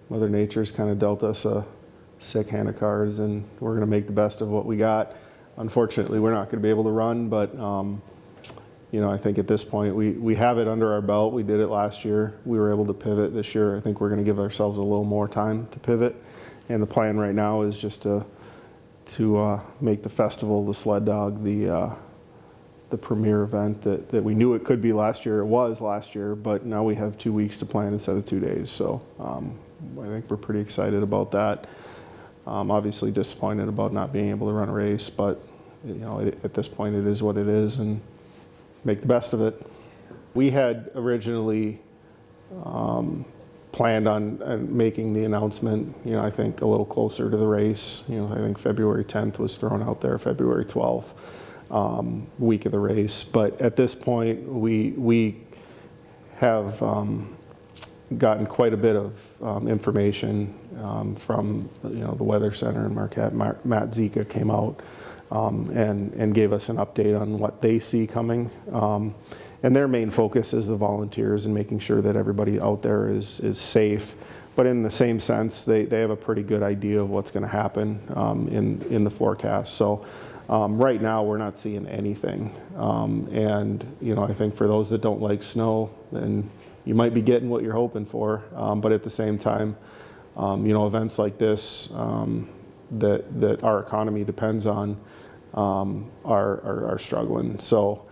Mother Nature's kind of dealt us a sick hand of cards, and we're going to make the best of what we got. Unfortunately, we're not going to be able to run, but I think at this point we have it under our belt. We did it last year. We were able to pivot this year. I think we're going to give ourselves a little more time to pivot, and the plan right now is just to make the festival, the Sled Dog, the premier event that we knew it could be last year. It was last year, but now we have 2 weeks to plan instead of 2 days. So I think we're pretty excited about that. Obviously disappointed about not being able to run a race, but at this point it is what it is, and make the best of it. We had originally planned on making the announcement, I think a little closer to the race. I think February 10th was thrown out there, February 12th. Week of the race, but at this point we have gotten quite a bit of information from the Weather Center and Marquette. Matt Zika came out and gave us an update on what they see coming, and their main focus is the volunteers and making sure that everybody out there is safe. But in the same sense, they have a pretty good idea of what's going to happen in the forecast. So right now we're not seeing anything, and I think for those that don't like snow, then you might be getting what you're hoping for, but at the same time, events like this that our economy depends on are struggling. So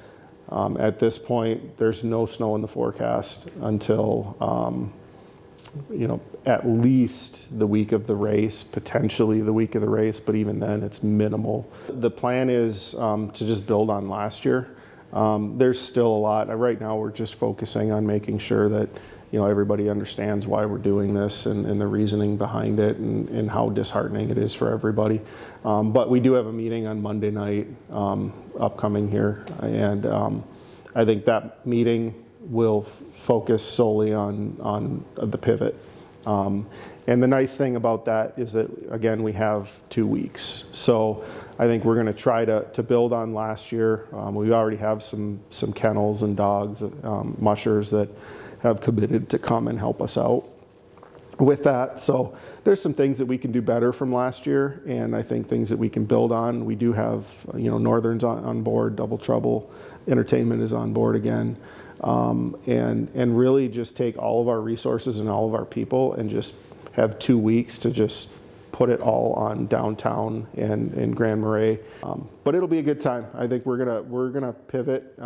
at this point there's no snow in the forecast until at least the week of the race, potentially the week of the race, but even then it's minimal. The plan is to just build on last year. There's still a lot. Right now we're just focusing on making sure that everybody understands why we're doing this and the reasoning behind it, and how disheartening it is for everybody. But we do have a meeting on Monday night upcoming here, and I think that meeting will focus solely on the pivot. And the nice thing about that is that, again, we have 2 weeks. So I think we're going to try to build on last year. We already have some kennels and dogs, mushers that have committed to come and help us out with that. So there's some things that we can do better from last year, and I think things that we can build on. We do have, Northern's on board, Double Trouble Entertainment is on board again. And really just take all of our resources and all of our people and just have 2 weeks to just put it all on downtown and Grand Marais. But it'll be a good time. I think we're gonna pivot.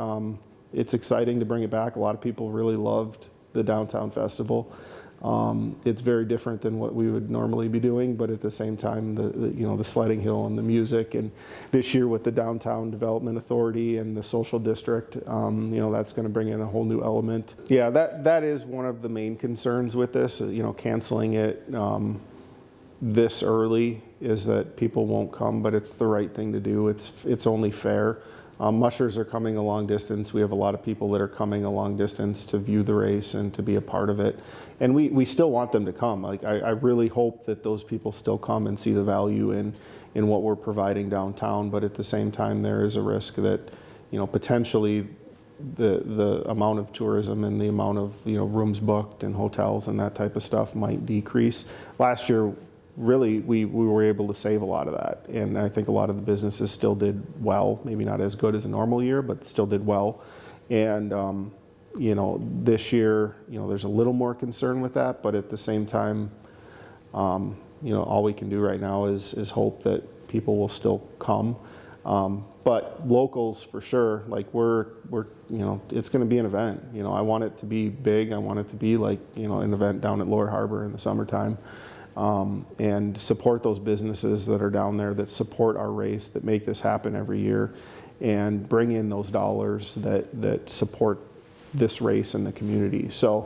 It's exciting to bring it back. A lot of people really loved the downtown festival. It's very different than what we would normally be doing, but at the same time, the sledding hill and the music, and this year with the Downtown Development Authority and the social district, that's going to bring in a whole new element. Yeah, that is one of the main concerns with this. Canceling it this early is that people won't come, but it's the right thing to do. It's only fair. Mushers are coming a long distance. We have a lot of people that are coming a long distance to view the race and to be a part of it. And we still want them to come. I really hope that those people still come and see the value in what we're providing downtown. But at the same time, there is a risk that, potentially the amount of tourism and the amount of, rooms booked and hotels and that type of stuff might decrease. Last year, really, we were able to save a lot of that, and I think a lot of the businesses still did well. Maybe not as good as a normal year, but still did well. And this year, there's a little more concern with that, but at the same time, all we can do right now is hope that people will still come. But locals, for sure, we're it's going to be an event. I want it to be big. I want it to be like an event down at Lower Harbor in the summertime. And support those businesses that are down there that support our race, that make this happen every year, and bring in those dollars that support this race in the community. So